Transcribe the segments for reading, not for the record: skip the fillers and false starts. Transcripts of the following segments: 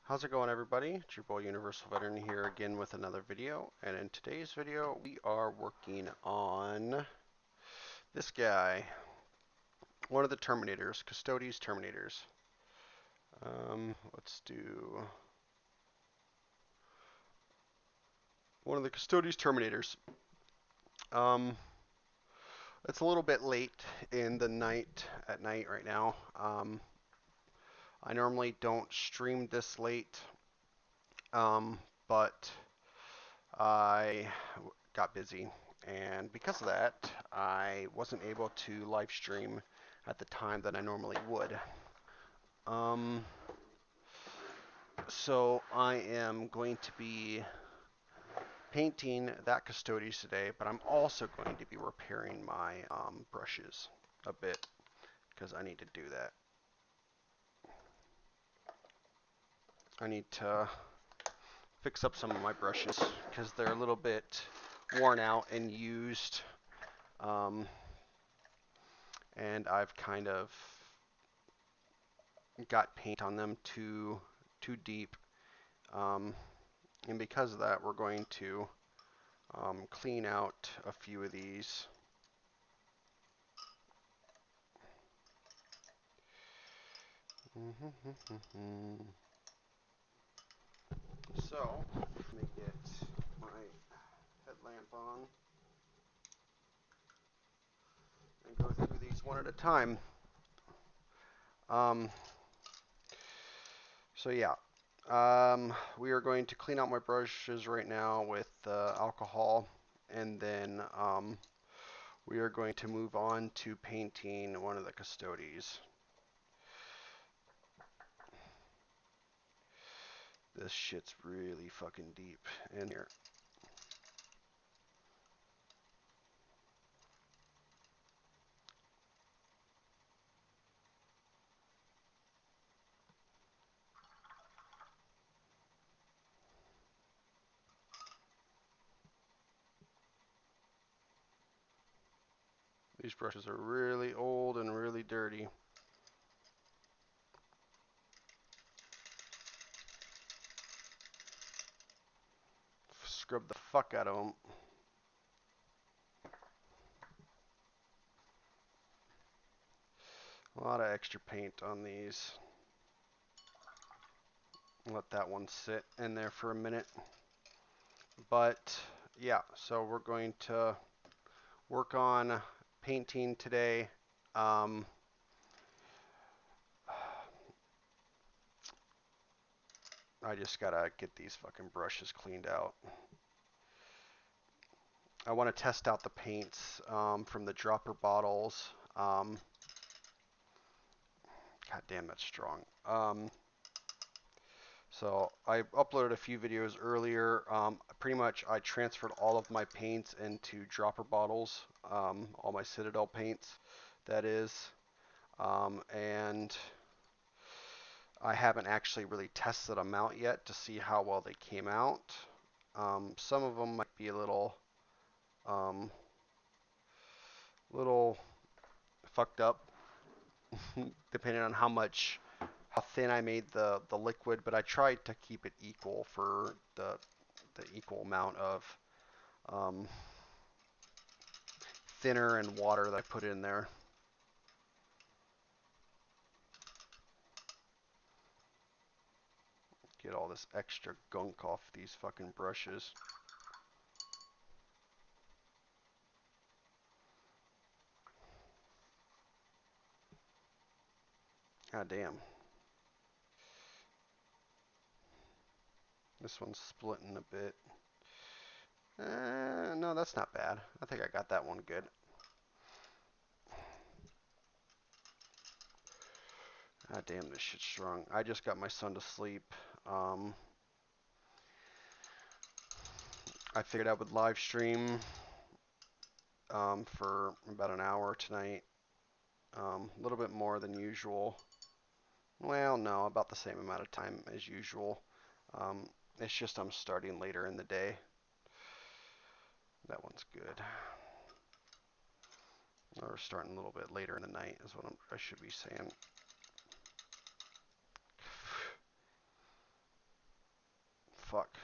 How's it going, everybody? It's your boy Universal Veteran here again with another video, and in today's video we are working on this guy, one of the Terminators, Custodes Terminators. Let's do one of the Custodes Terminators. Um, it's a little bit late in the night right now. I normally don't stream this late, but I got busy, and because of that, I wasn't able to live stream at the time that I normally would. Um, so I am going to be painting that Custodes today, but I'm also going to be repairing my brushes a bit because I need to do that. I need to fix up some of my brushes because they're a little bit worn out and used. And I've kind of got paint on them too deep, and because of that, we're going to clean out a few of these. So let me get my headlamp on and go through these one at a time. So yeah, we are going to clean out my brushes right now with alcohol, and then we are going to move on to painting one of the Custodes. This shit's really fucking deep in here. These brushes are really old and really dirty. Scrub the fuck out of them. A lot of extra paint on these. Let that one sit in there for a minute. But yeah, so we're going to work on painting today. I just gotta get these fucking brushes cleaned out. I want to test out the paints from the dropper bottles. God damn, that's strong. So I uploaded a few videos earlier. Pretty much I transferred all of my paints into dropper bottles, all my Citadel paints, that is. And I haven't actually really tested them out yet to see how well they came out. Some of them might be a little fucked up, depending on how thin I made the liquid, but I tried to keep it equal for the equal amount of thinner and water that I put in there. Get all this extra gunk off these fucking brushes. God damn. This one's splitting a bit. No, that's not bad. I think I got that one good. God damn, this shit's strong. I just got my son to sleep. I figured I would live stream for about an hour tonight. A little bit more than usual. Well, no, about the same amount of time as usual. It's just I'm starting later in the day. That one's good. Or starting a little bit later in the night is what I should be saying. fuck.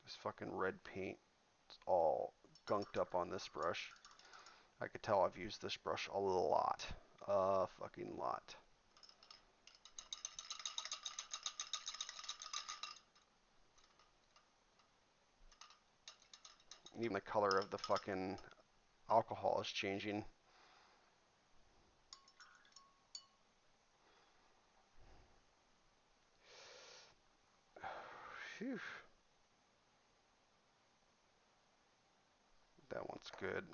This fucking red paint is all gunked up on this brush. I could tell I've used this brush a lot. A fucking lot. Even the color of the fucking alcohol is changing. Phew. That one's good.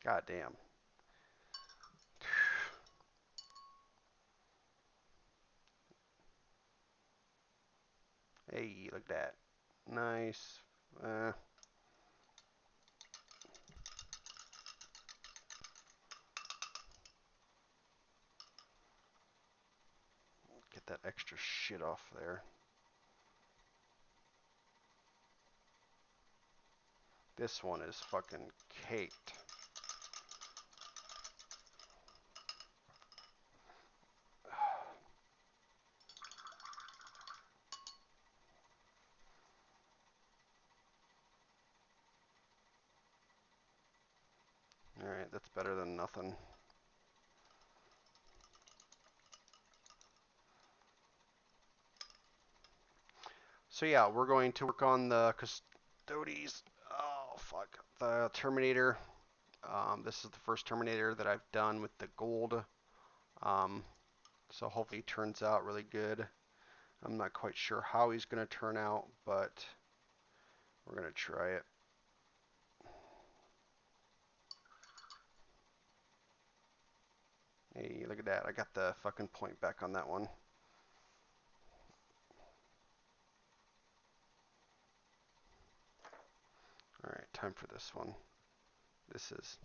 God damn. Hey, look at that. Nice. Get that extra shit off there. This one is fucking caked. Alright, that's better than nothing. So yeah, we're going to work on the Custodes. Oh, fuck. The Terminator. This is the first Terminator that I've done with the gold. So hopefully it turns out really good. I'm not quite sure how he's going to turn out, but we're going to try it. Hey, look at that. I got the fucking point back on that one. Alright, time for this one. This is...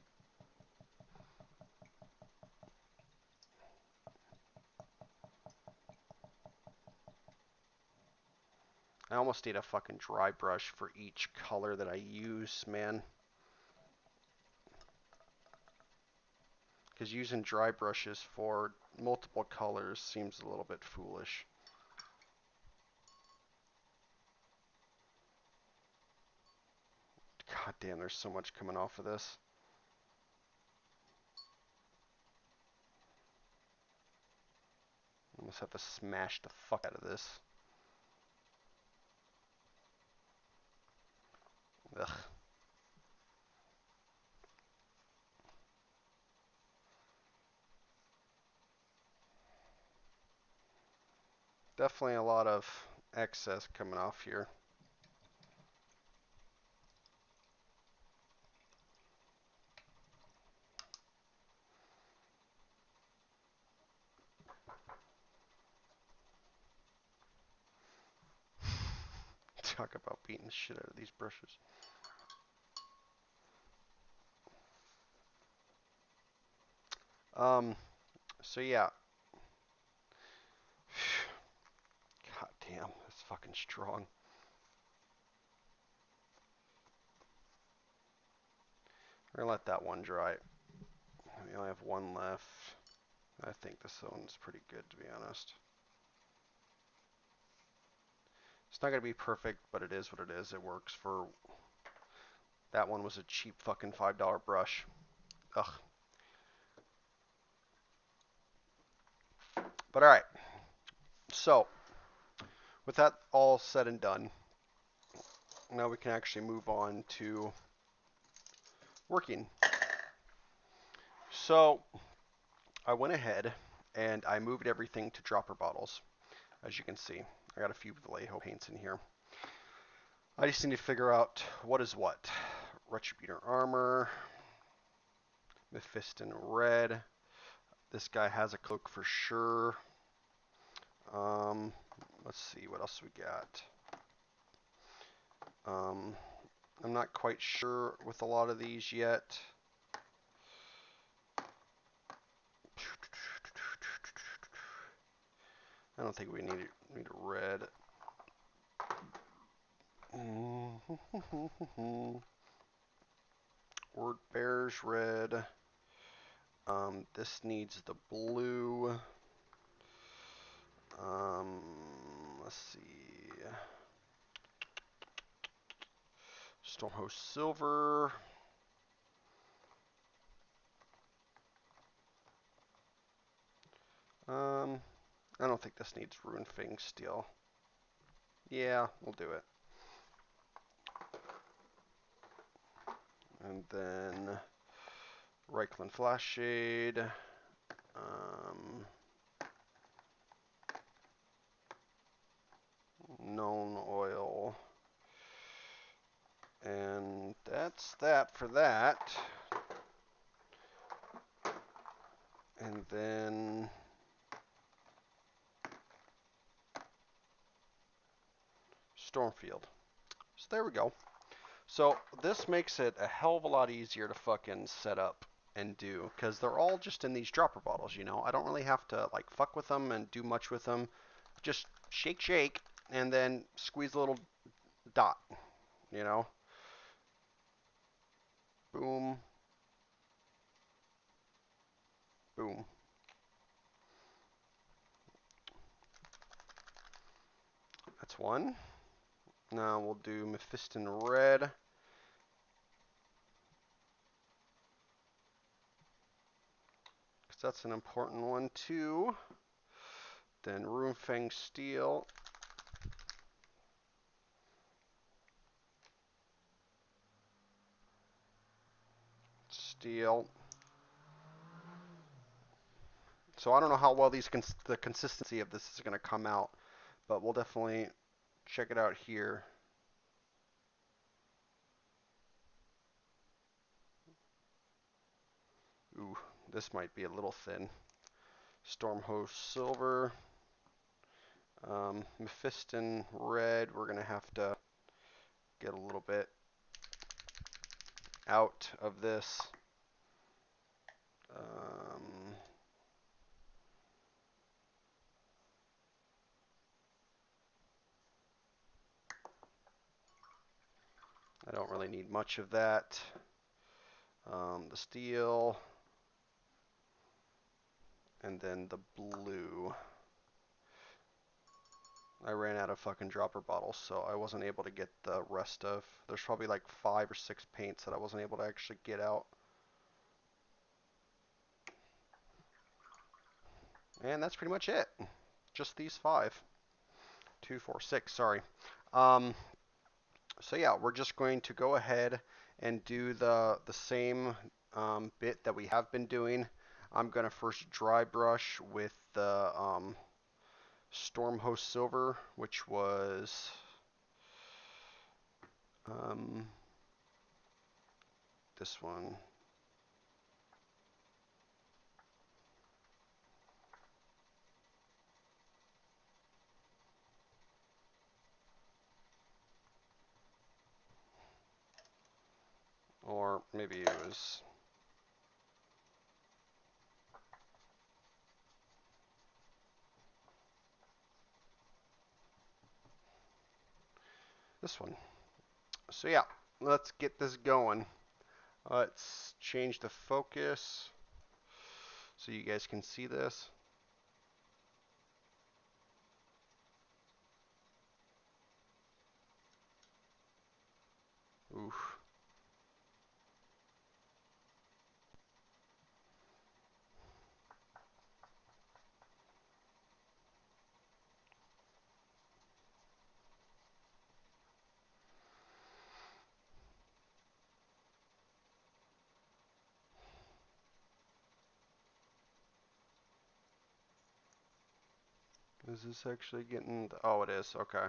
I almost need a fucking dry brush for each color that I use, man. Because using dry brushes for multiple colors seems a little bit foolish. God damn, there's so much coming off of this. I almost have to smash the fuck out of this. Ugh. Definitely a lot of excess coming off here. Talk about beating the shit out of these brushes. So yeah. God damn, that's fucking strong. We're gonna let that one dry. We only have one left. I think this one's pretty good, to be honest. It's not gonna be perfect, but it is what it is. It works for... That one was a cheap fucking $5 brush. Ugh. But alright. So, with that all said and done, now we can actually move on to working. So, I went ahead and I moved everything to dropper bottles. As you can see, I got a few Vallejo paints in here. I just need to figure out what is what. Retributor armor, Mephiston red. This guy has a cloak for sure. Let's see what else we got. I'm not quite sure with a lot of these yet. I don't think we need a red. Word bears red. This needs the blue. Let's see. Stormhost silver. I don't think this needs Runefang steel. Yeah, we'll do it. And then Reichland Flash Shade. Known oil. And that's that for that. And then Stormfield. So there we go. So this makes it a hell of a lot easier to fucking set up and do, because they're all just in these dropper bottles, you know. I don't really have to like fuck with them and do much with them. Just shake, shake, and then squeeze a little dot, you know. Boom, boom. That's one. Now we'll do Mephiston red. Because that's an important one too. Then Runefang steel. Steel. So I don't know how well the consistency of this is going to come out, but we'll definitely check it out here. Ooh, this might be a little thin. Stormhost silver. Mephiston red. We're going to have to get a little bit out of this. I don't really need much of that. The steel. And then the blue. I ran out of fucking dropper bottles, so I wasn't able to get the rest of. There's probably like 5 or 6 paints that I wasn't able to actually get out. And that's pretty much it. Just these 5. 2, 4, 6, sorry. So yeah, we're just going to go ahead and do the same bit that we have been doing. I'm going to first dry brush with the Stormhost Silver, which was this one. Or maybe it was this one. So yeah, let's get this going. Let's change the focus so you guys can see this. Oof. Is this actually getting... Oh, it is. Okay.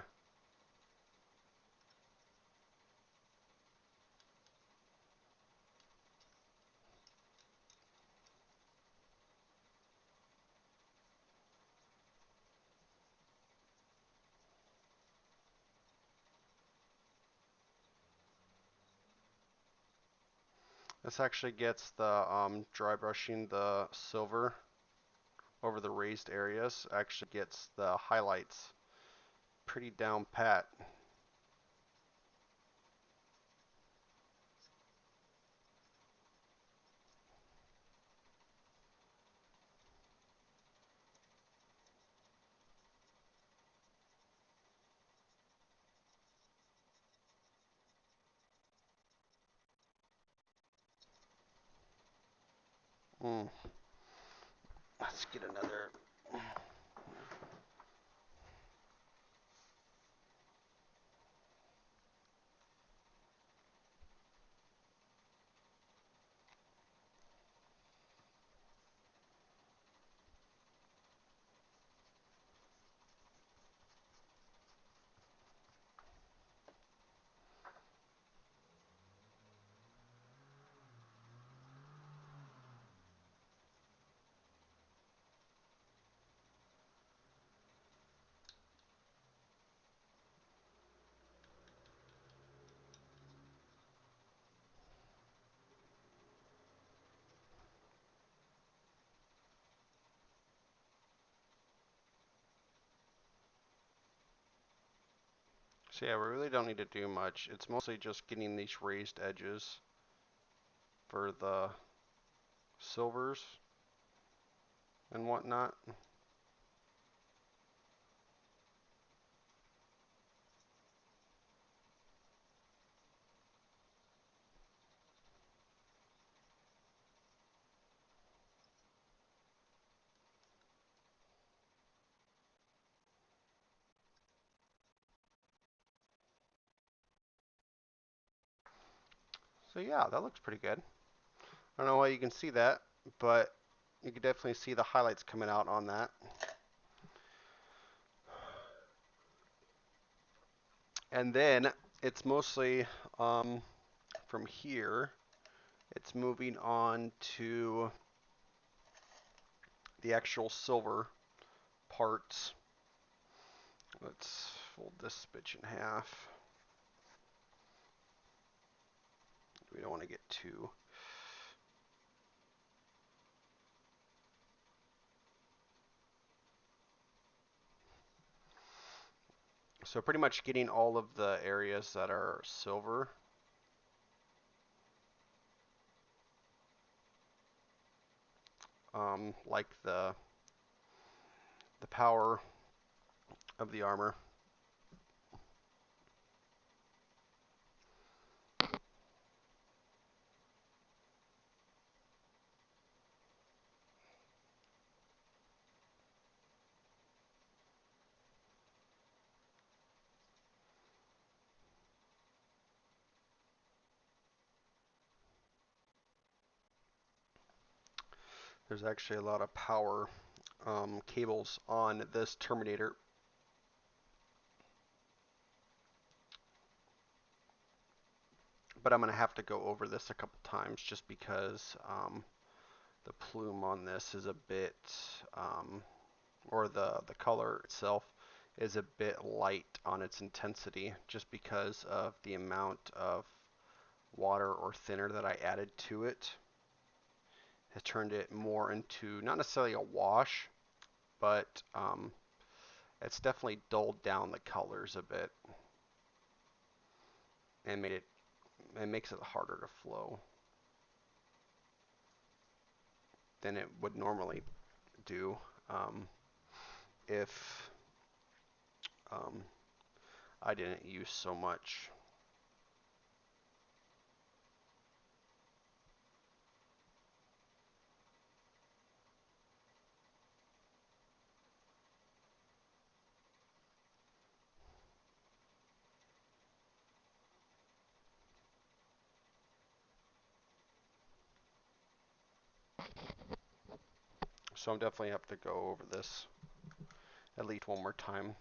This actually gets the dry brushing the silver over the raised areas, actually gets the highlights pretty down pat. Hmm. Let's get another. So yeah, we really don't need to do much. It's mostly just getting these raised edges for the silvers and whatnot. So yeah, that looks pretty good. I don't know why you can see that, but you can definitely see the highlights coming out on that. And then it's mostly from here, it's moving on to the actual silver parts. Let's fold this bitch in half. We don't want to get too. So pretty much getting all of the areas that are silver. Like the power of the armor. There's actually a lot of power cables on this Terminator. But I'm going to have to go over this a couple times just because the plume on this is a bit, or the color itself is a bit light on its intensity just because of the amount of water or thinner that I added to it. Has turned it more into not necessarily a wash, but it's definitely dulled down the colors a bit and makes it harder to flow than it would normally do if um, I didn't use so much. So I'm definitely have to go over this at least one more time.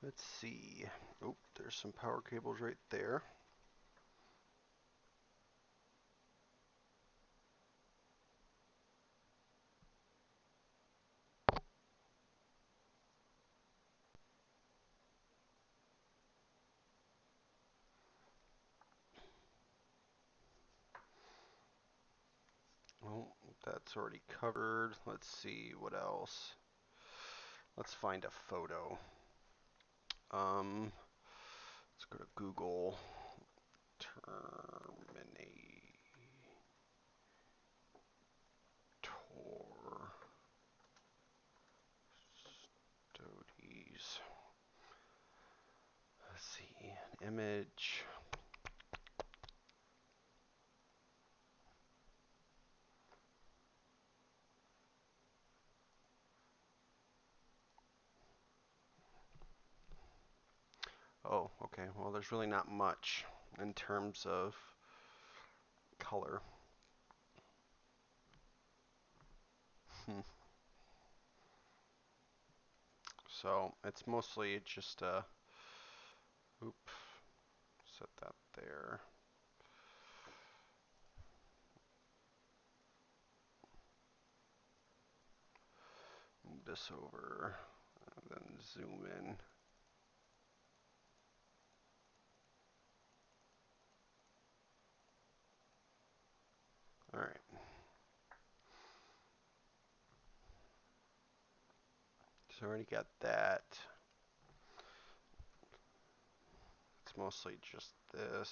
Let's see. Oh, there's some power cables right there. Well, that's already covered. Let's see what else. Let's find a photo. Let's go to Google. Terminator Custodes. Let's see, an image. Oh, okay. Well, there's really not much in terms of color. Hmm. So it's mostly just oop, set that there. Move this over, and then zoom in. All right. So I already got that. It's mostly just this.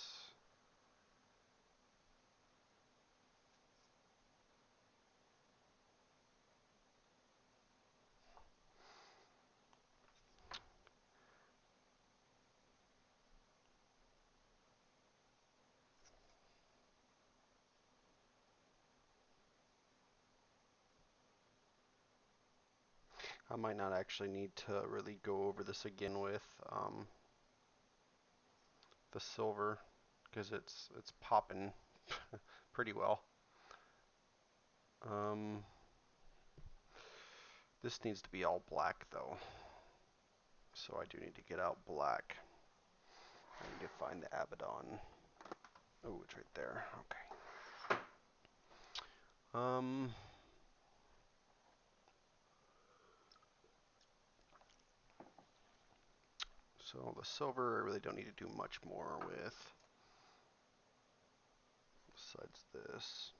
I might not actually need to really go over this again with the silver because it's popping pretty well. Um, this needs to be all black though, so I do need to get out black. I need to find the Abaddon. Oh, it's right there. Okay. Um, so the silver I really don't need to do much more with besides this.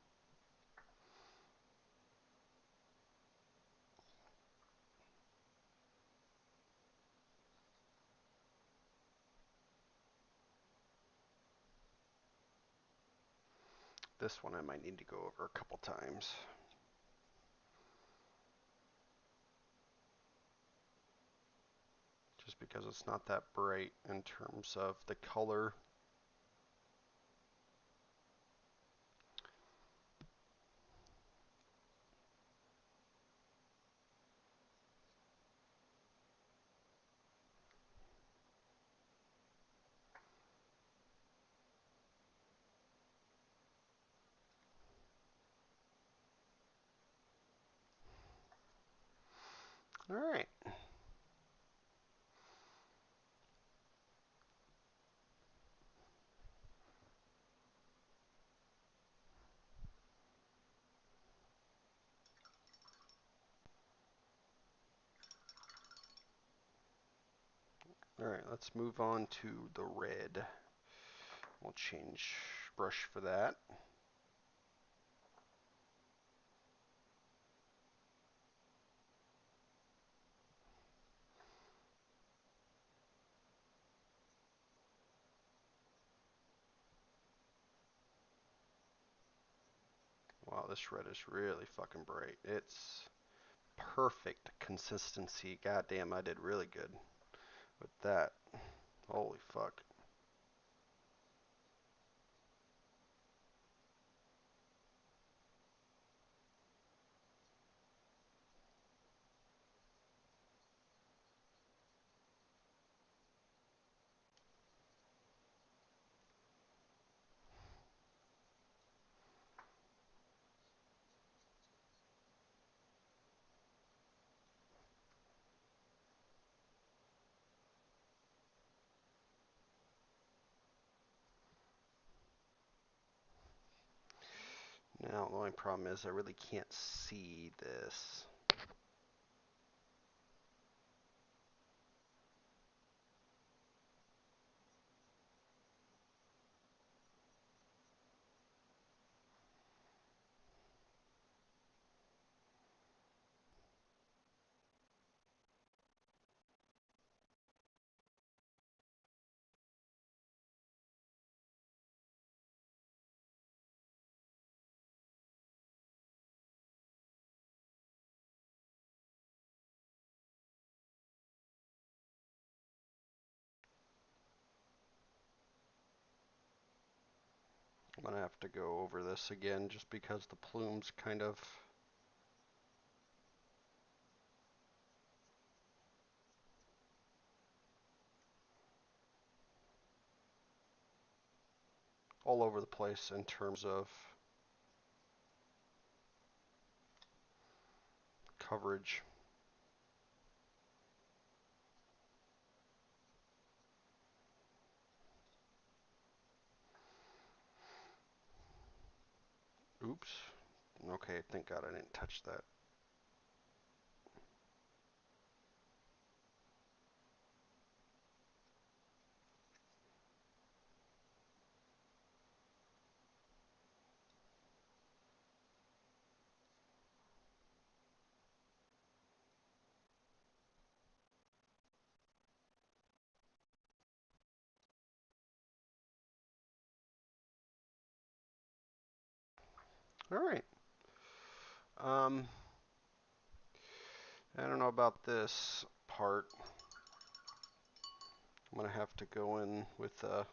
This one I might need to go over a couple times. Just because it's not that bright in terms of the color. All right. All right, let's move on to the red. We'll change brush for that. Wow, this red is really fucking bright. It's perfect consistency. Goddamn, I did really good with that. Holy fuck. Now, the only problem is I really can't see this. I'm gonna have to go over this again just because the plumes kind of. all over the place in terms of coverage. Oops. Okay, thank God I didn't touch that. All right. Um, I don't know about this part. I'm gonna have to go in with a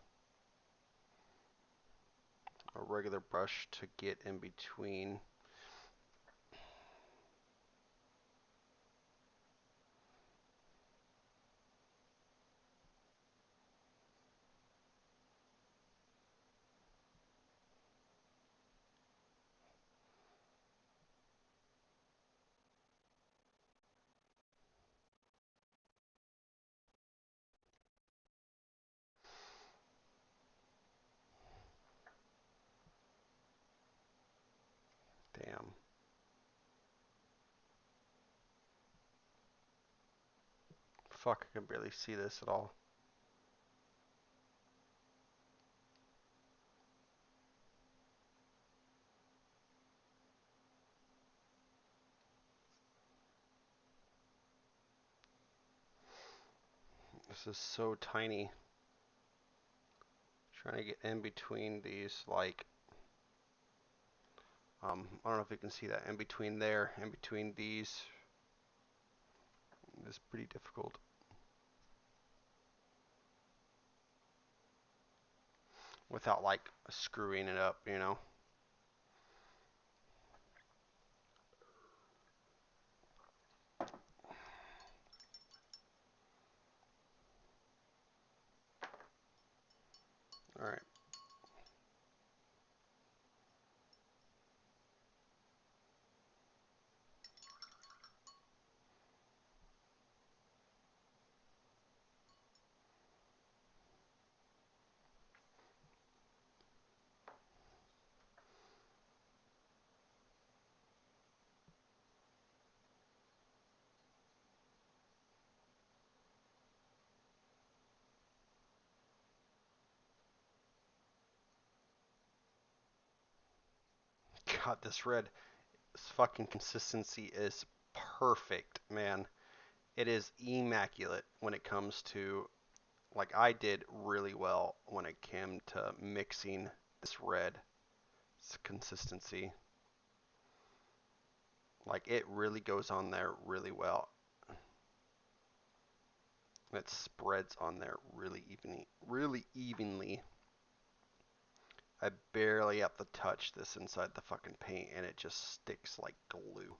regular brush to get in between. Damn. Fuck, I can barely see this at all. This is so tiny. Trying to get in between these, like, I don't know if you can see that, in between there, in between these, is pretty difficult. Without, like, screwing it up, you know? Alright. God, this red, this fucking consistency is perfect, man. It is immaculate when it comes to, like, I did really well when it came to mixing this red. It's consistency. Like, it really goes on there really well. It spreads on there really evenly. Really evenly. I barely have to touch this inside the fucking paint, and it just sticks like glue.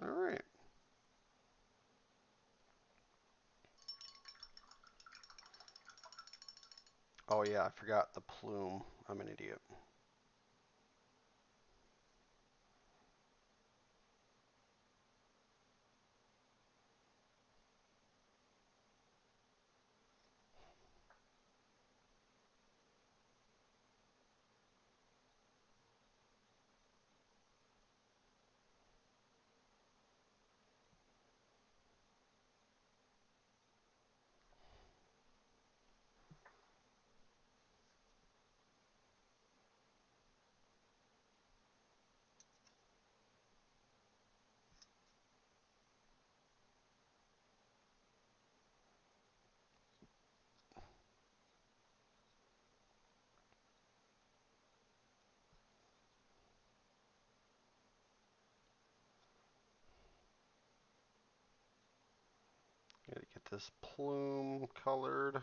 Alright. Oh yeah, I forgot the plume. I'm an idiot. this plume colored.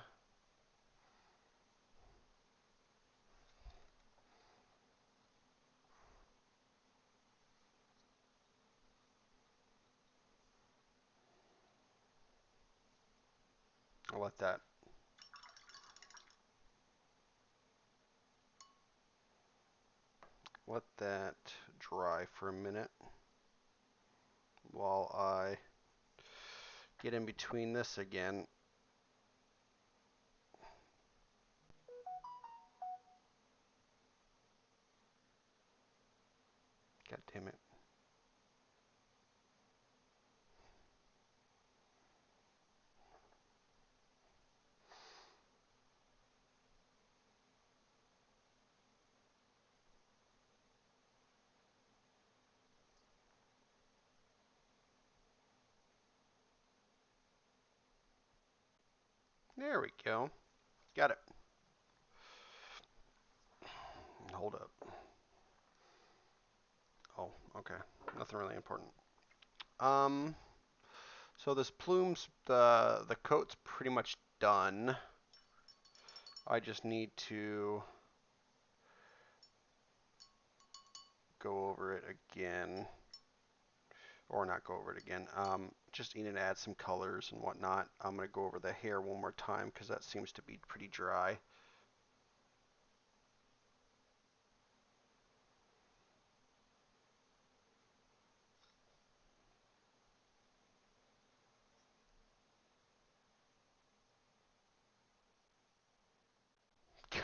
I'll let that dry for a minute while I get in between this again. God damn it. There we go. Got it. Hold up. Oh, okay. Nothing really important. So this plume's the coat's pretty much done. I just need to go over it again, or not go over it again. Just need to add some colors and whatnot. I'm gonna go over the hair one more time because that seems to be pretty dry.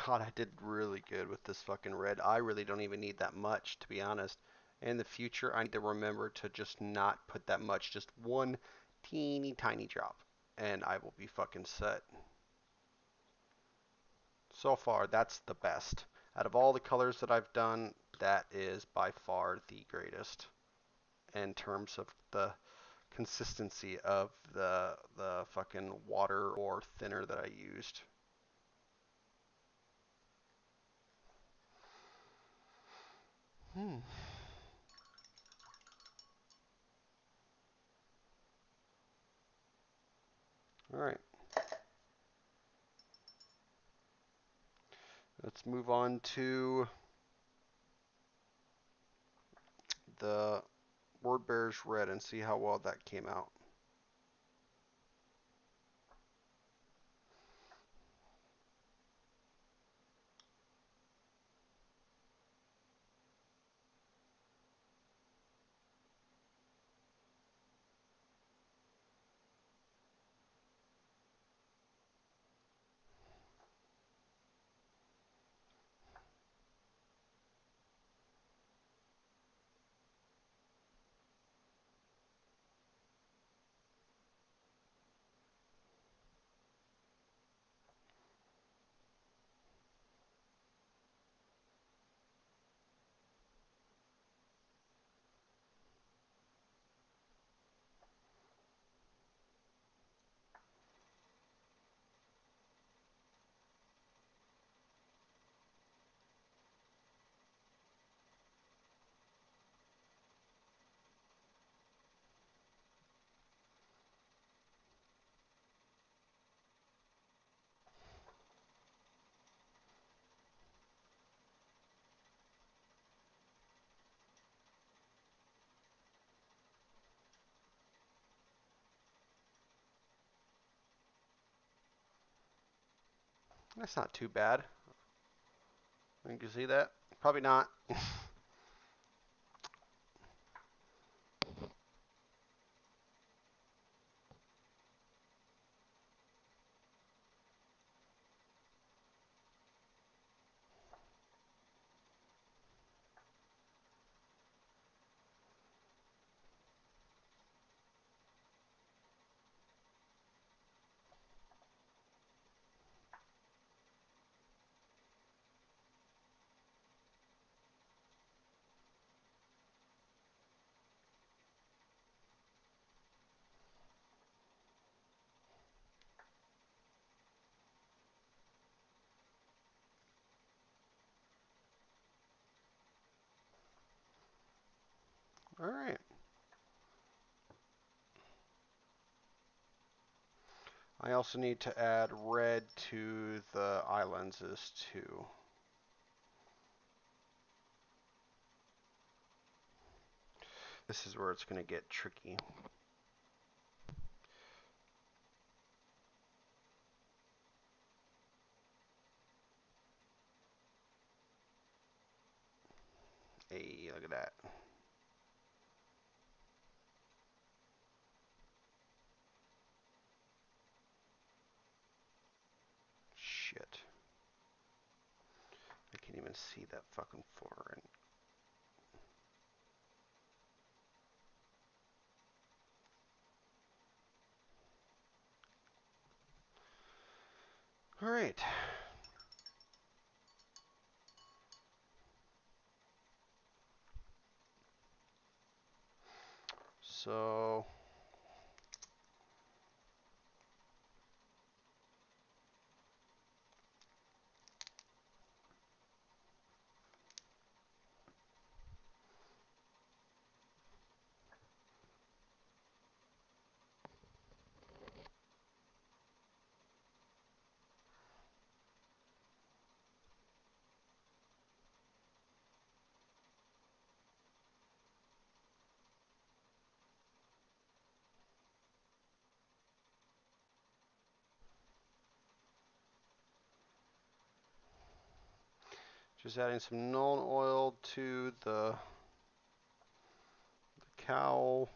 God, I did really good with this fucking red. I really don't even need that much, to be honest. In the future, I need to remember to just not put that much, just one teeny tiny drop, and I will be fucking set. So far, that's the best. Out of all the colors that I've done, that is by far the greatest in terms of the consistency of the fucking water or thinner that I used. Hmm. All right. Let's move on to the Word Bears Red and see how well that came out. That's not too bad. You can see that? Probably not. All right. I also need to add red to the eye lenses too. This is where it's going to get tricky. Hey, look at that. Shit. I can't even see that fucking foreign. All right. So just adding some Nuln oil to the cowl.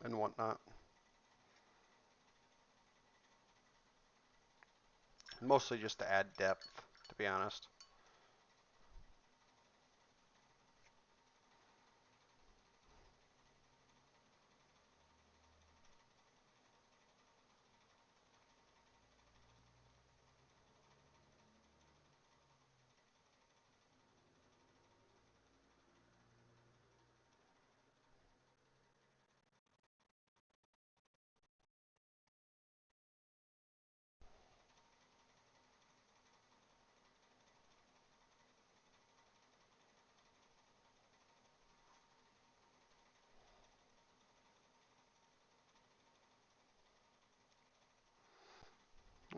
And whatnot. Mostly just to add depth, to be honest.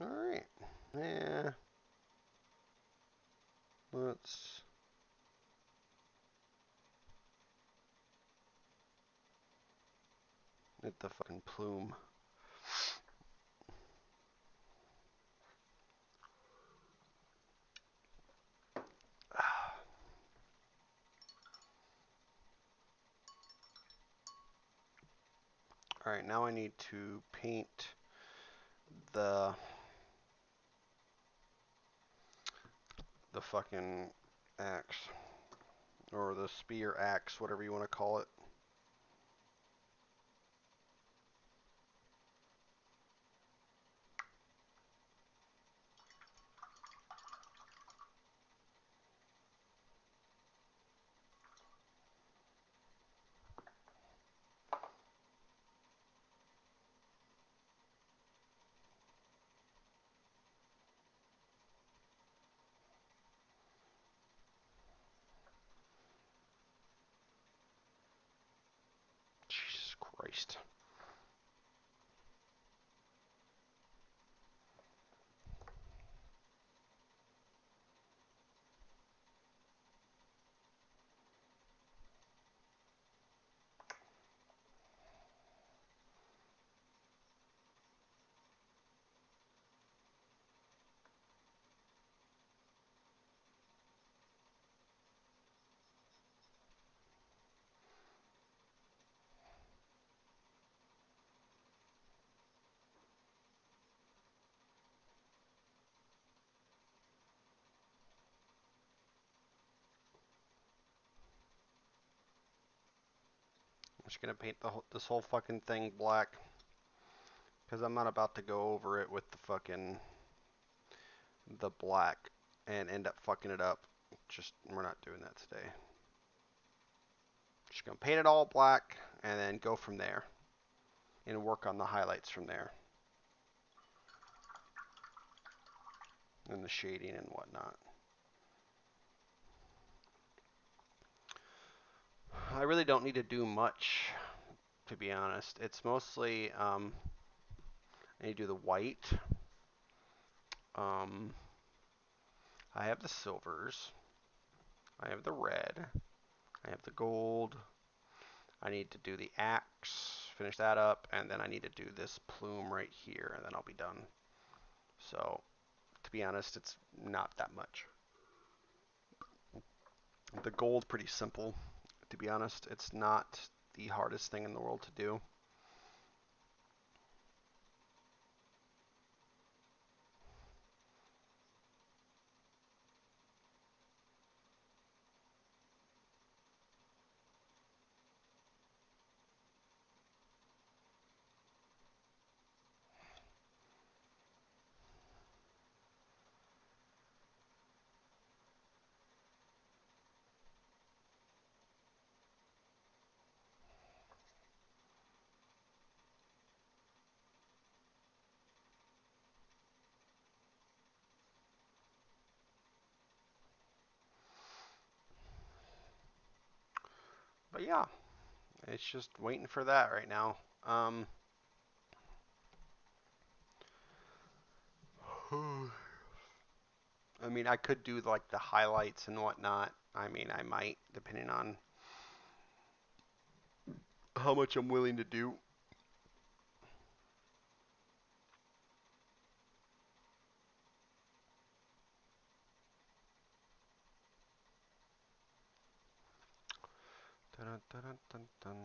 All right. Yeah. Let's hit the fucking plume. All right, now I need to paint the fucking axe or the spear axe, whatever you want to call it. Jesus Christ. I'm just gonna paint this whole fucking thing black because I'm not about to go over it with the black and end up fucking it up. Just we're not doing that today. Just gonna paint it all black and then go from there and work on the highlights from there and the shading and whatnot. I really don't need to do much, to be honest. It's mostly I need to do the white. Um, I have the silvers. I have the red. I have the gold. I need to do the axe, finish that up, and then I need to do this plume right here, and then I'll be done. So, to be honest, it's not that much. The gold's pretty simple, to be honest. It's not the hardest thing in the world to do. But yeah, it's just waiting for that right now. Um, I mean, I could do like the highlights and whatnot. I mean, I might, depending on how much I'm willing to do. Dun, dun, dun, dun, dun.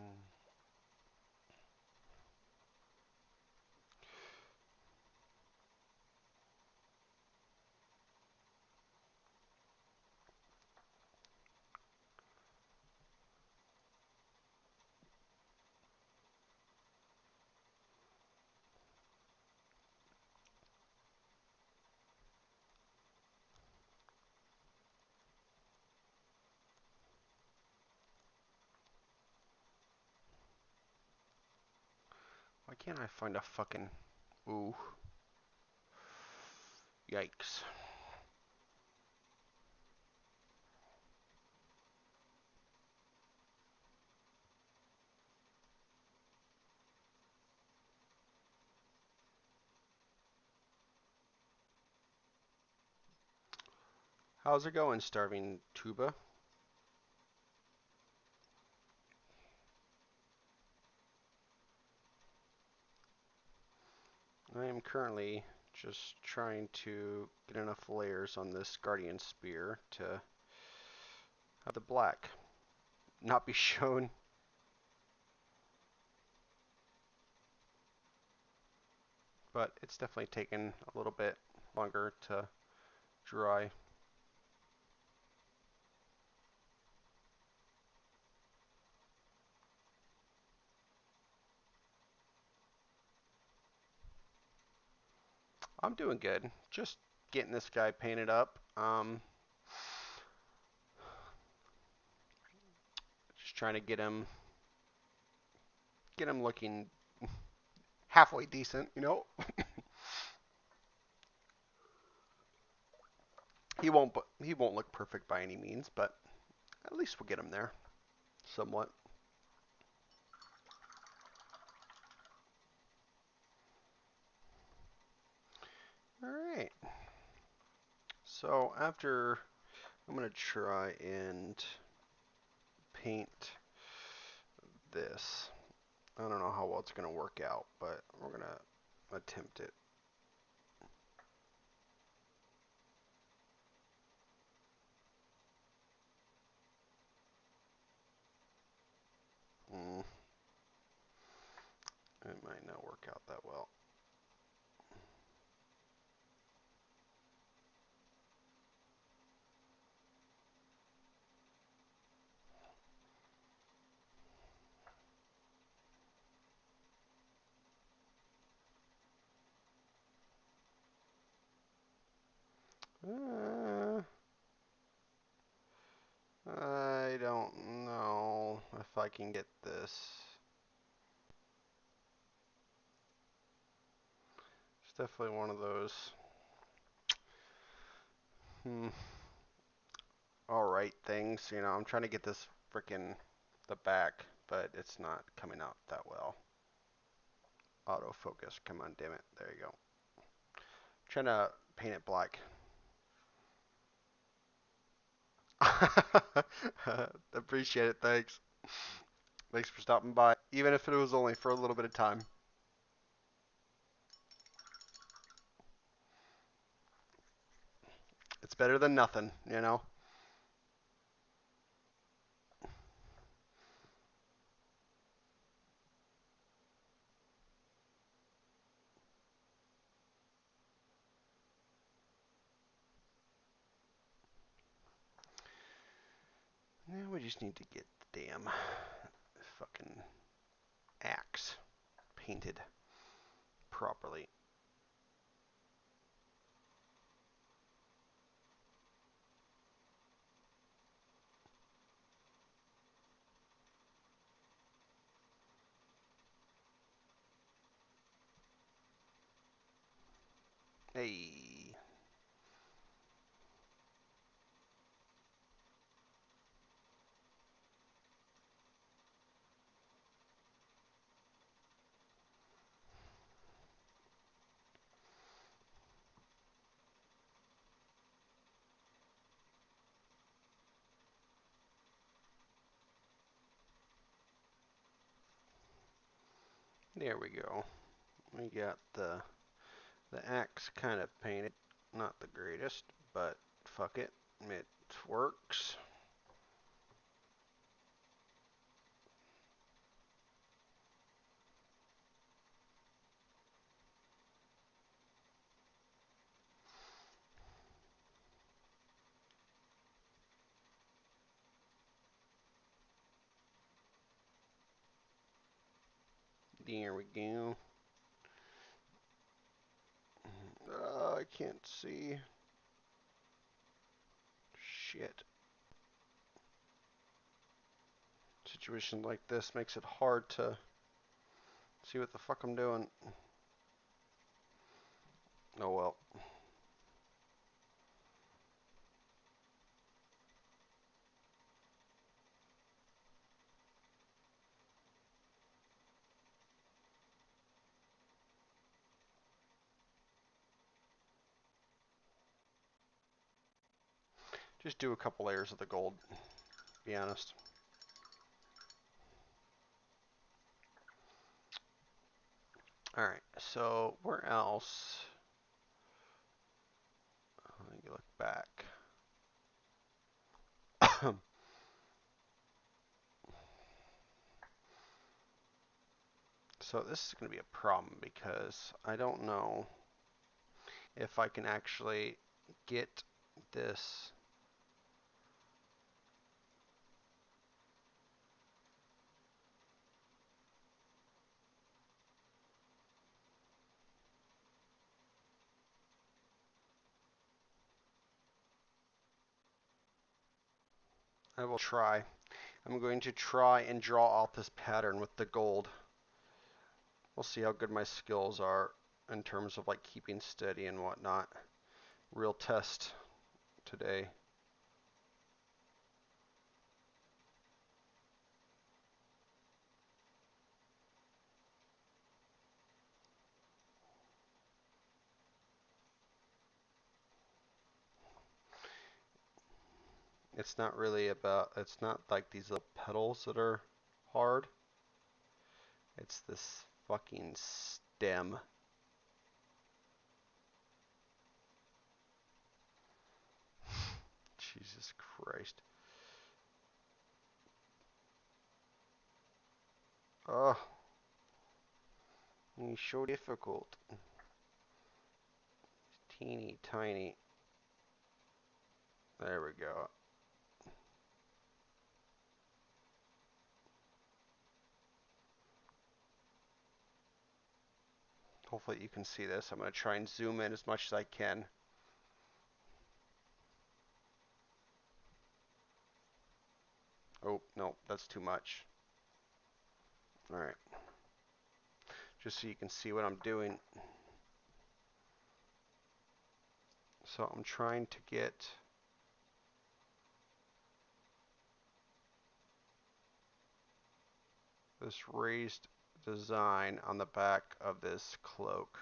Why can't I find a fucking... Ooh. Yikes. How's it going, Starving Tuba? I am currently just trying to get enough layers on this Guardian Spear to have the black not be shown. But it's definitely taken a little bit longer to dry. I'm doing good. Just getting this guy painted up. Just trying to get him looking halfway decent, you know. He won't look perfect by any means, but at least we'll get him there somewhat. All right. So after I'm gonna try and paint this. I don't know how well it's gonna work out, but we're gonna attempt it. Mm, it might not work out that well. Uh, I don't know if I can get this. It's definitely one of those. Hmm. All right things. I'm trying to get this freaking the back, but it's not coming out that well. Autofocus, come on, damn it. There you go. Trying to paint it black. Appreciate it, thanks. Thanks for stopping by, even if it was only for a little bit of time. It's better than nothing, you know? Now we just need to get the damn fucking axe painted properly. Hey. There we go. We got the axe kind of painted. Not the greatest, but fuck it. It works. There we go. I can't see. Shit. Situation like this makes it hard to see what the fuck I'm doing. Oh well. Just do a couple layers of the gold, be honest. Alright, so where else? Let me look back. So this is going to be a problem because I don't know if I can actually get this. I will try. I'm going to try and draw out this pattern with the gold. We'll see how good my skills are in terms of like keeping steady and whatnot. Real test today. It's not really about, it's not like these little petals that are hard. It's this fucking stem. Jesus Christ. Oh, he's so difficult. Teeny tiny. There we go. Hopefully you can see this. I'm going to try and zoom in as much as I can. Oh, no, that's too much. Alright. Just so you can see what I'm doing. So I'm trying to get this raised design on the back of this cloak.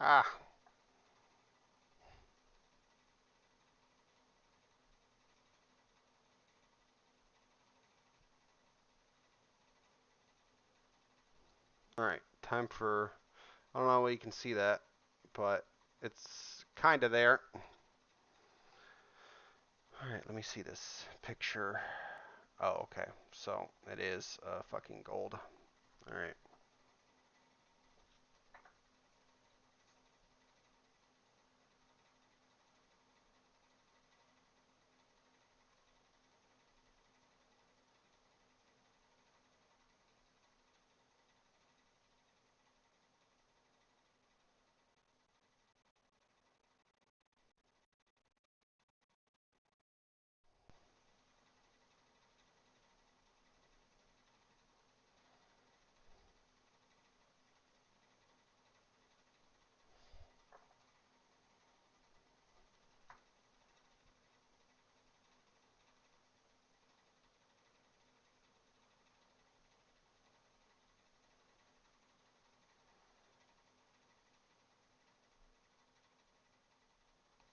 Ah, alright, time for, I don't know where you can see that, but it's kind of there. Alright, let me see this picture. Oh, okay, so it is fucking gold. Alright.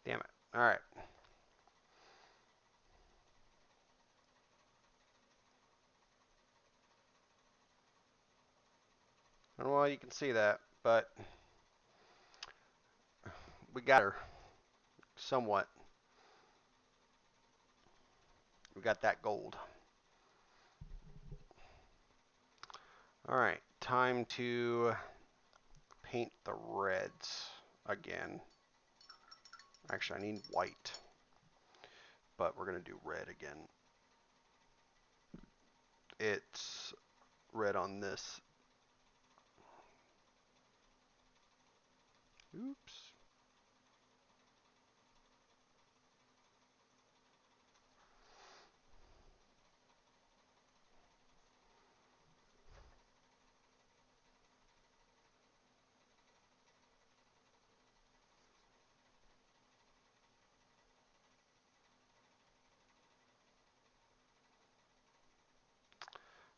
Damn it. Alright. Well, you can see that, but we got her somewhat. We got that gold. Alright, time to paint the reds again. Actually, I need white, but we're going to do red again. It's red on this. Oops.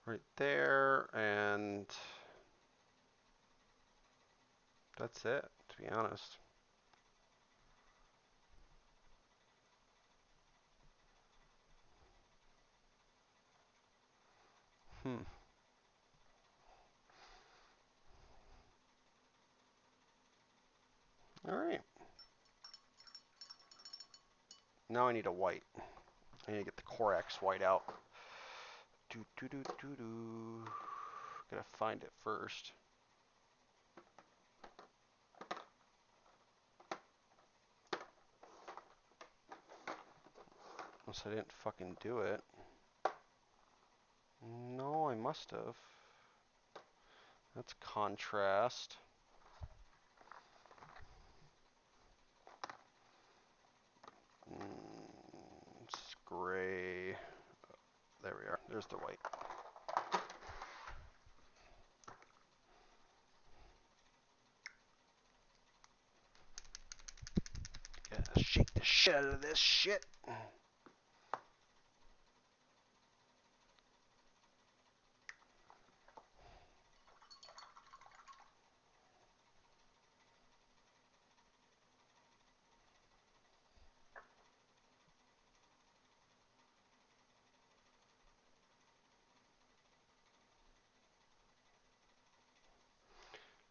Right there, and that's it, to be honest. Hmm. Alright. Now I need a white. I need to get the Corax white out. Do do do do do. Gotta find it first. Unless I didn't fucking do it. No, I must have. That's contrast. It's gray. There we are. There's the white. Gotta shake the shit out of this shit.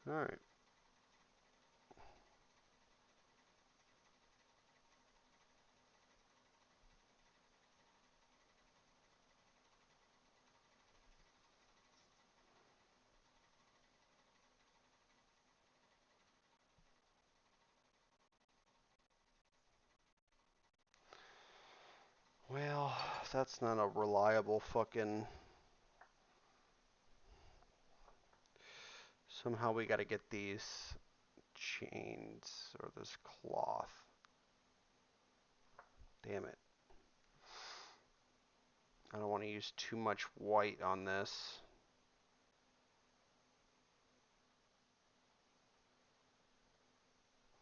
Alright. Well, That's not a reliable fucking... Somehow we gotta get these chains or this cloth. Damn it. I don't want to use too much white on this.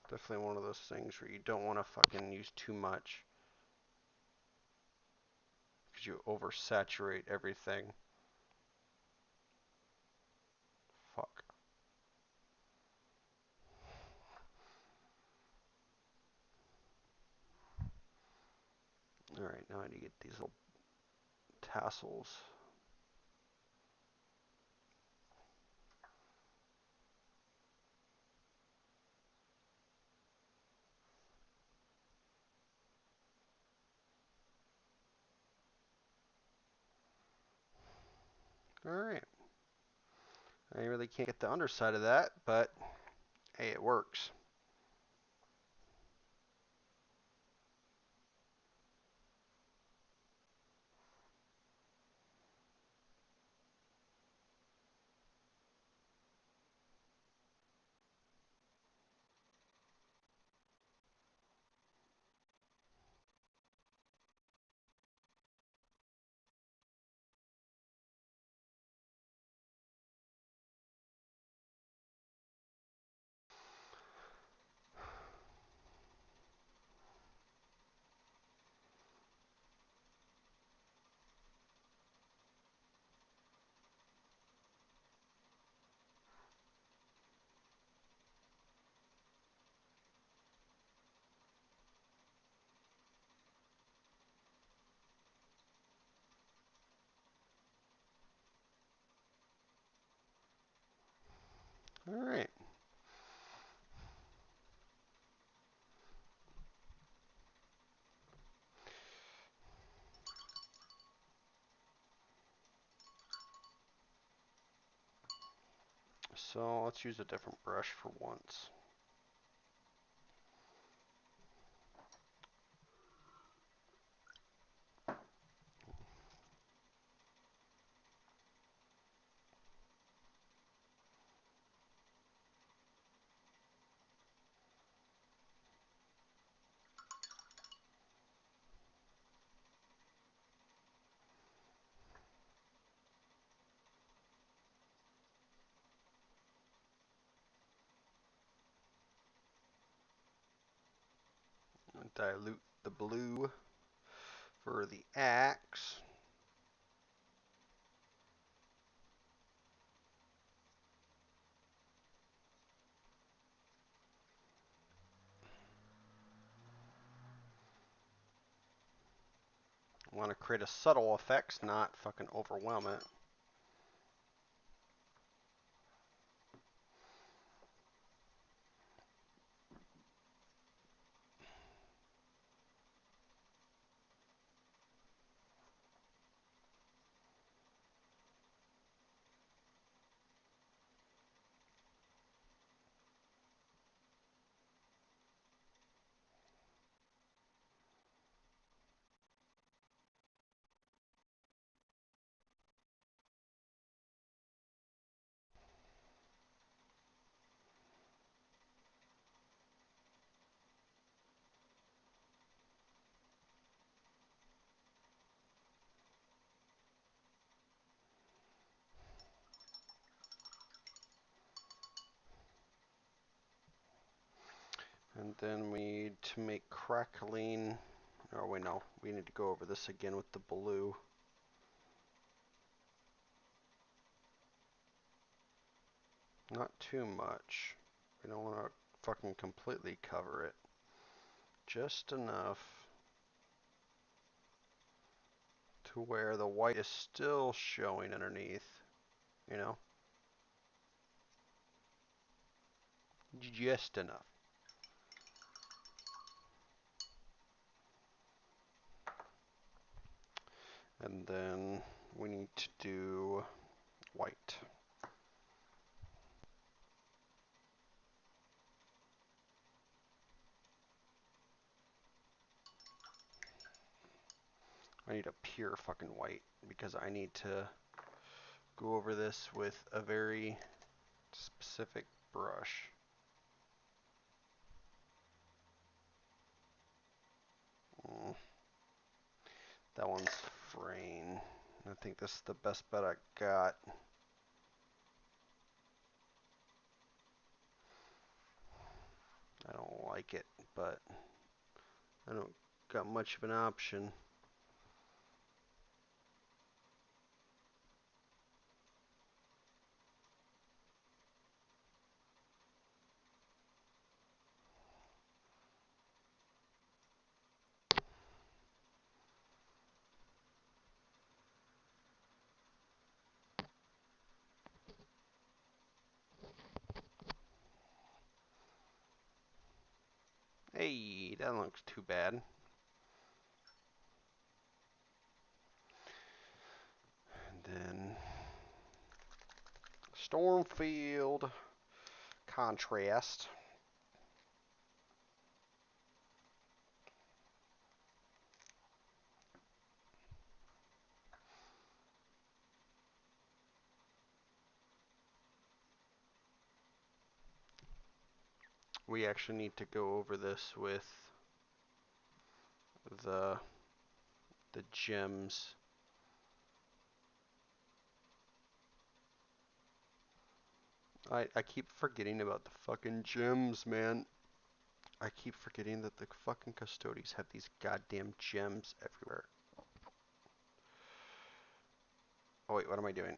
Definitely one of those things where you don't want to fucking use too much, because you oversaturate everything. Fuck. Alright, now I need to get these little tassels. Alright. I really can't get the underside of that, but hey, it works. Alright. So let's use a different brush for once. Dilute the blue for the axe. I want to create a subtle effects, not fucking overwhelm it. And then we need to make crackling. Oh wait, no. We need to go over this again with the blue. Not too much. We don't want to fucking completely cover it. Just enough to where the white is still showing underneath, you know? Just enough. And then we need to do white. I need a pure fucking white because I need to go over this with a very specific brush. Mm, that one's fraying. I think this is the best bet I got. I don't like it, but I don't got much of an option. Hey, that looks too bad. And then Stormfield contrast. We actually need to go over this with the gems. I keep forgetting about the fucking gems, man. I keep forgetting that the fucking Custodes have these goddamn gems everywhere. Oh wait, what am I doing?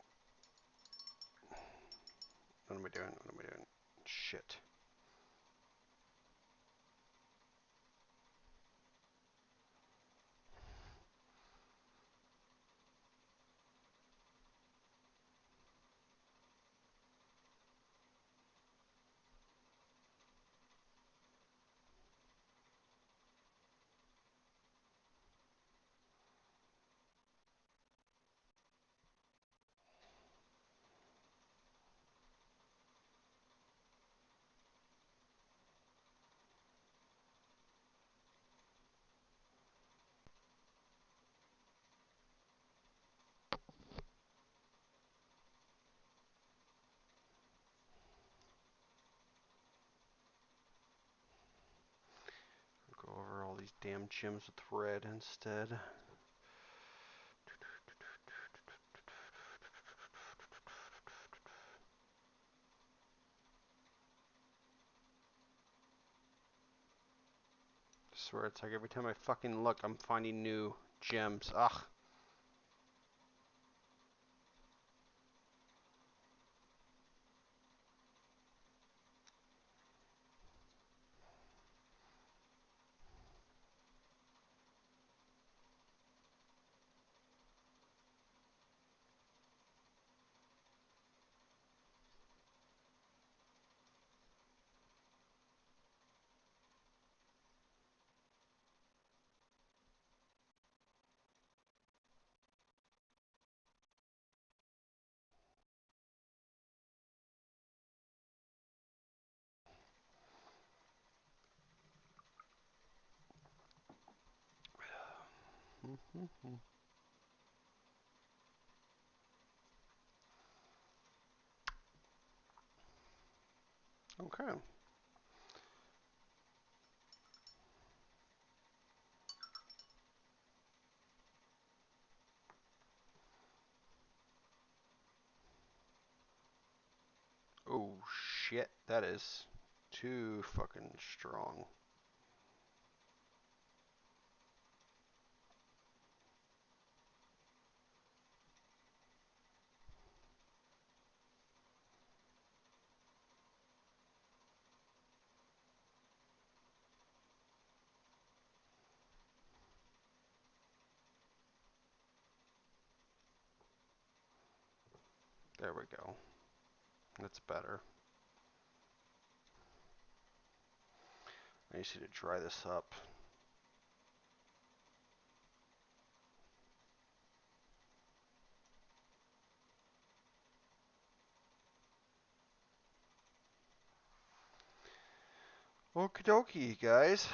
What am I doing? What am I doing? Shit. Go over all these damn gems with red instead. I swear it's like every time I fucking look, I'm finding new gems. Ugh. Okay. Oh shit, that is too fucking strong. There we go. That's better. I just need to dry this up. Okie dokie, guys.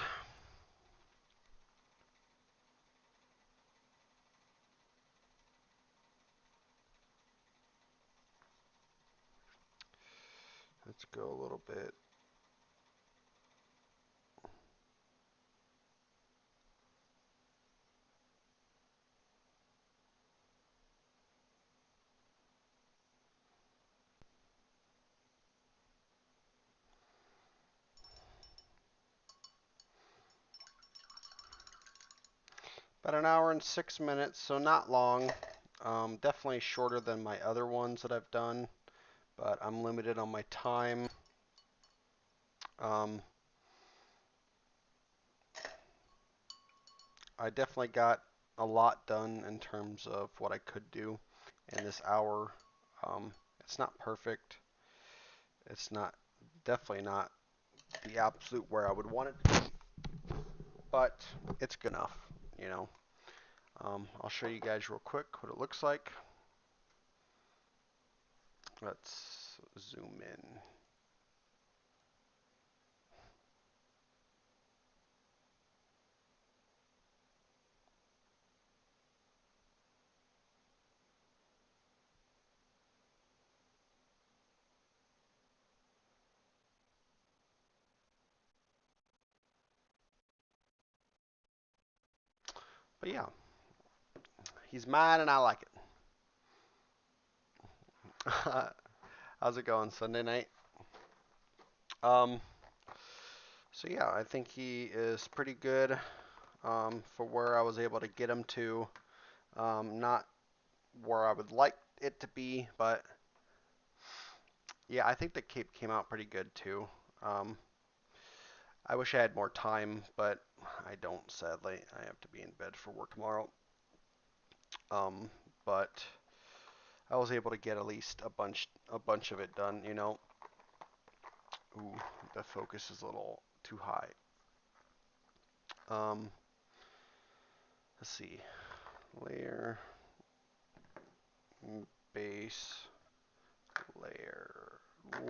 Let's go a little bit. About an hour and 6 minutes, so not long. Definitely shorter than my other ones that I've done, but I'm limited on my time. Um, I definitely got a lot done in terms of what I could do in this hour. It's not perfect. It's not definitely not the absolute where I would want it to be, but it's good enough, you know. I'll show you guys real quick what it looks like. Let's zoom in. But yeah, he's mine and I like it. How's it going, Sunday night? Um, so yeah, I think he is pretty good for where I was able to get him to. Not where I would like it to be, but yeah, I think the cape came out pretty good too. Um, I wish I had more time, but I don't, sadly. I have to be in bed for work tomorrow. Um, but I was able to get at least a bunch of it done, you know. Ooh, the focus is a little too high. Um, let's see. Layer, base, layer,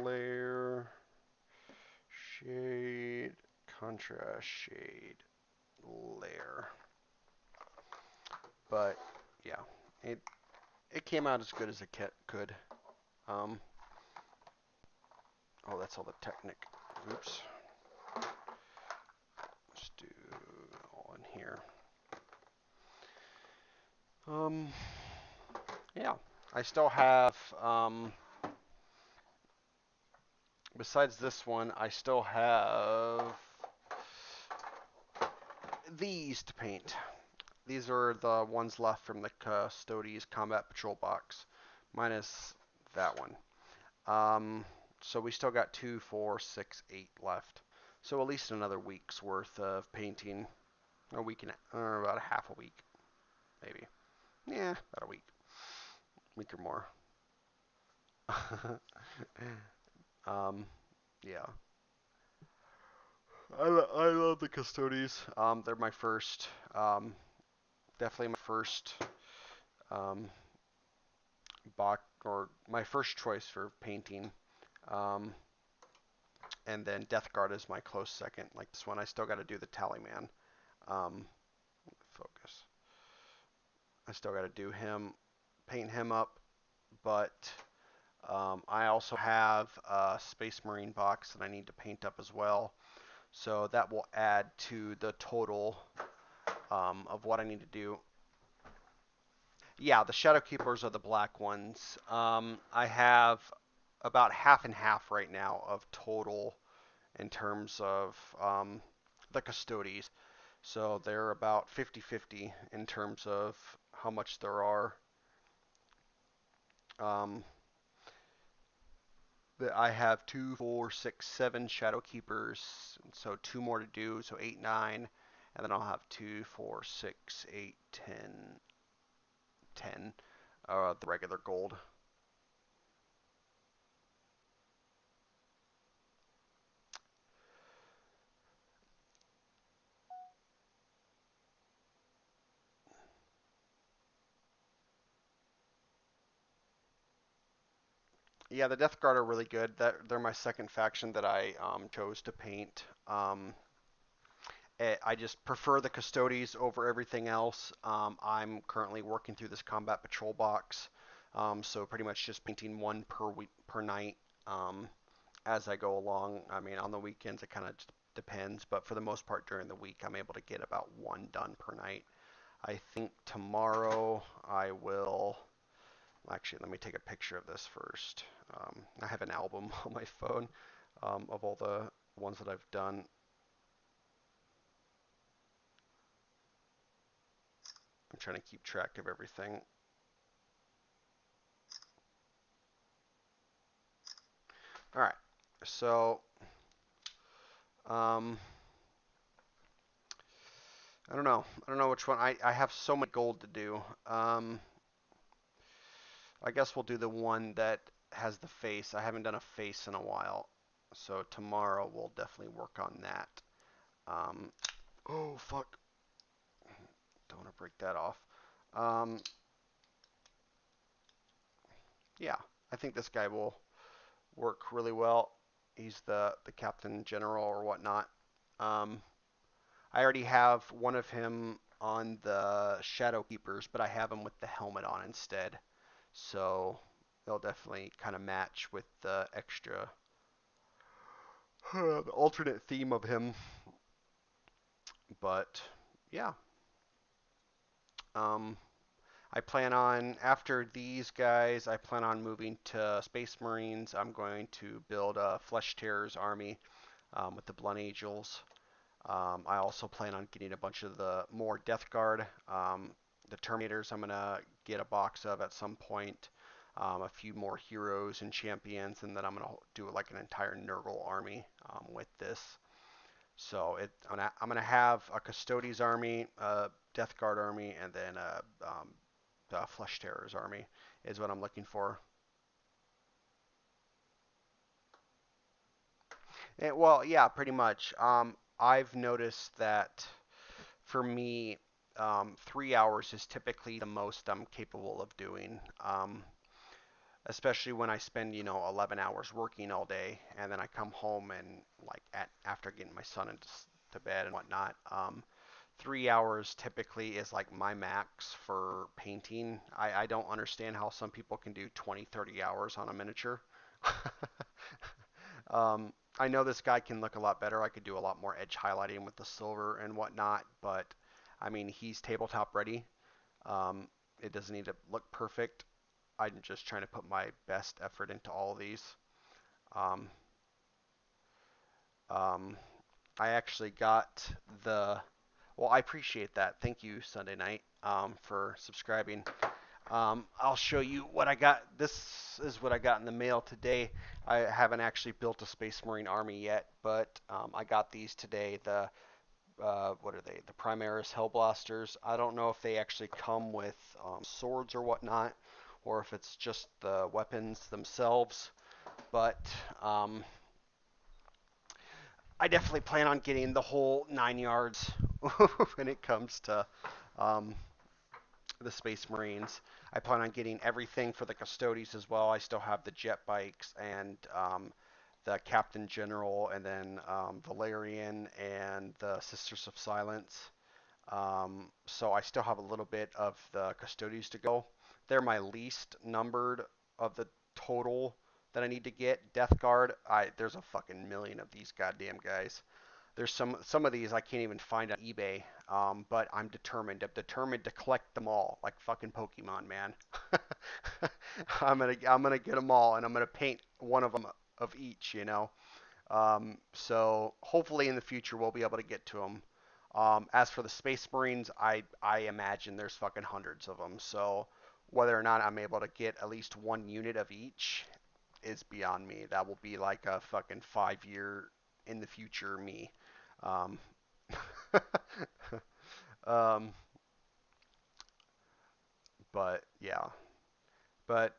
layer, shade, contrast, shade, layer. But yeah, it it came out as good as it could. Um, oh, that's all the Technic. Oops. Let's do all in here. Um, yeah, I still have besides this one, I still have these to paint. These are the ones left from the Custodes Combat Patrol box, minus that one. So we still got 2, 4, 6, 8 left. So at least another week's worth of painting. A week and or about a half a week, maybe. Yeah, about a week or more. Yeah. I love the Custodes. They're my first, definitely my first um, box or my first choice for painting. Um, and then Death Guard is my close second. Like this one, I still got to do the Tallyman. Um, focus. I still got to do him, paint him up, but I also have a Space Marine box that I need to paint up as well. So that will add to the total of what I need to do. Yeah, the Shadow Keepers are the black ones. I have about half and half right now of total in terms of the Custodes. So they're about 50-50 in terms of how much there are. Um, I have 2, 4, 6, 7 Shadow Keepers, so 2 more to do, so 8, 9, and then I'll have 2, 4, 6, 8, 10, 10, the regular gold. Yeah, the Death Guard are really good. They're my second faction that I chose to paint. I just prefer the Custodes over everything else. I'm currently working through this Combat Patrol box, so pretty much just painting one per week per night. Um, as I go along. I mean, on the weekends it kind of depends, but for the most part during the week I'm able to get about one done per night. I think tomorrow I will. Actually, let me take a picture of this first. I have an album on my phone of all the ones that I've done. I'm trying to keep track of everything. All right, so um, I don't know. I don't know which one. I have so much gold to do. I guess we'll do the one that has the face. I haven't done a face in a while, so tomorrow we'll definitely work on that. Um, oh fuck! Don't want to break that off. Um, yeah, I think this guy will work really well. He's the captain general or whatnot. Um, I already have one of him on the Shadow Keepers, but I have him with the helmet on instead. So they'll definitely kind of match with the extra, the alternate theme of him. But yeah, um, I plan on, after these guys, I plan on moving to Space Marines. I'm going to build a Flesh Tearers army with the Blood Angels. I also plan on getting a bunch of the more Death Guard. The Terminators I'm going to get a box of at some point. A few more heroes and champions, and then I'm going to do like an entire Nurgle army with this. So I'm gonna have a Custodes army, a Death Guard army, and then the Flesh Terrors army is what I'm looking for. Well, yeah, pretty much. I've noticed that for me, 3 hours is typically the most I'm capable of doing. Especially when I spend, 11 hours working all day, and then I come home and like after getting my son into to bed and whatnot. 3 hours typically is like my max for painting. I don't understand how some people can do 20, 30 hours on a miniature. I know this guy can look a lot better. I could do a lot more edge highlighting with the silver and whatnot, but I mean, he's tabletop ready. Um, it doesn't need to look perfect. I'm just trying to put my best effort into all of these. Um, um, I actually got the. Well, I appreciate that. Thank you, Sunday Night, for subscribing. I'll show you what I got. This is what I got in the mail today. I haven't actually built a Space Marine army yet, but I got these today. The what are they? The Primaris Hellblasters. I don't know if they actually come with swords or whatnot, or if it's just the weapons themselves. But um, I definitely plan on getting the whole 9 yards when it comes to um, the Space Marines. I plan on getting everything for the Custodes as well. I still have the jet bikes and the Captain General, and then Valerian and the Sisters of Silence. So I still have a little bit of the Custodes to go. They're my least numbered of the total that I need to get. Death Guard, there's a fucking million of these goddamn guys. There's some of these I can't even find on eBay, but I'm determined. I'm determined to collect them all, like fucking Pokemon, man. I'm gonna get them all, and I'm gonna paint one of them of each, you know. So hopefully in the future we'll be able to get to them. As for the Space Marines, I imagine there's fucking hundreds of them. So whether or not I'm able to get at least one unit of each is beyond me. That will be like a fucking 5 year in the future me. Um, um, but yeah, but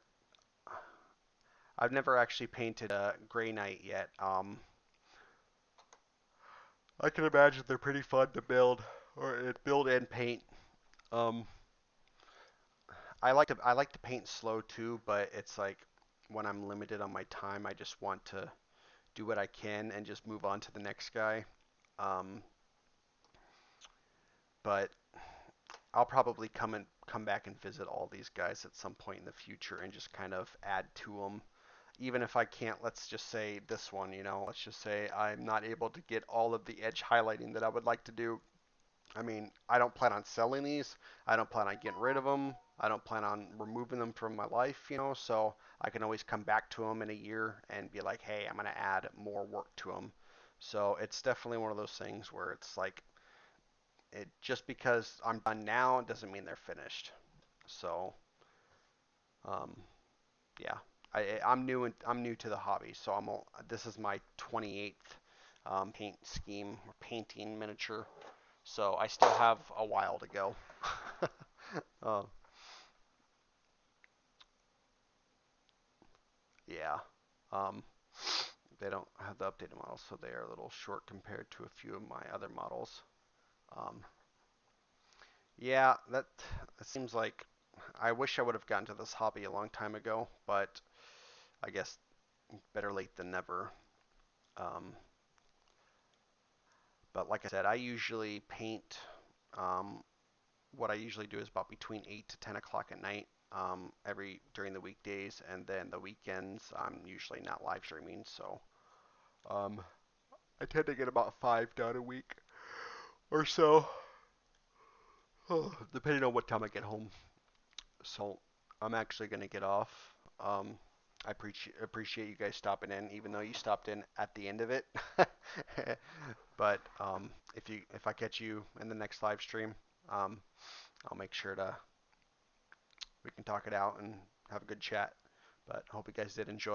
I've never actually painted a Grey Knight yet. I can imagine they're pretty fun to build or build and paint. Um, I like to paint slow too, but it's like when I'm limited on my time, I just want to do what I can and just move on to the next guy. Um, but I'll probably come back and visit all these guys at some point in the future and just kind of add to them even if I can't, let's just say this one, let's just say I'm not able to get all of the edge highlighting that I would like to do. I mean, I don't plan on selling these. I don't plan on getting rid of them. I don't plan on removing them from my life, so I can always come back to them in a year and be like, hey, I'm going to add more work to them. So it's definitely one of those things where it's like, just because I'm done now doesn't mean they're finished. So, um, yeah, I'm new to the hobby, so this is my 28th paint scheme or painting miniature. So I still have a while to go. uh, yeah. Um, they don't have the updated models, so they are a little short compared to a few of my other models. Um, yeah, that seems like I wish I would have gotten to this hobby a long time ago, but I guess better late than never. Um, but like I said, I usually paint. Um, what I usually do is about between 8 to 10 o'clock at night, every during the weekdays, and then the weekends I'm usually not live streaming, so um, I tend to get about 5 done a week or so, depending on what time I get home. So I'm actually gonna get off. Um, I appreciate you guys stopping in, even though you stopped in at the end of it. But if I catch you in the next live stream, um, I'll make sure to we can talk it out and have a good chat. But I hope you guys did enjoy.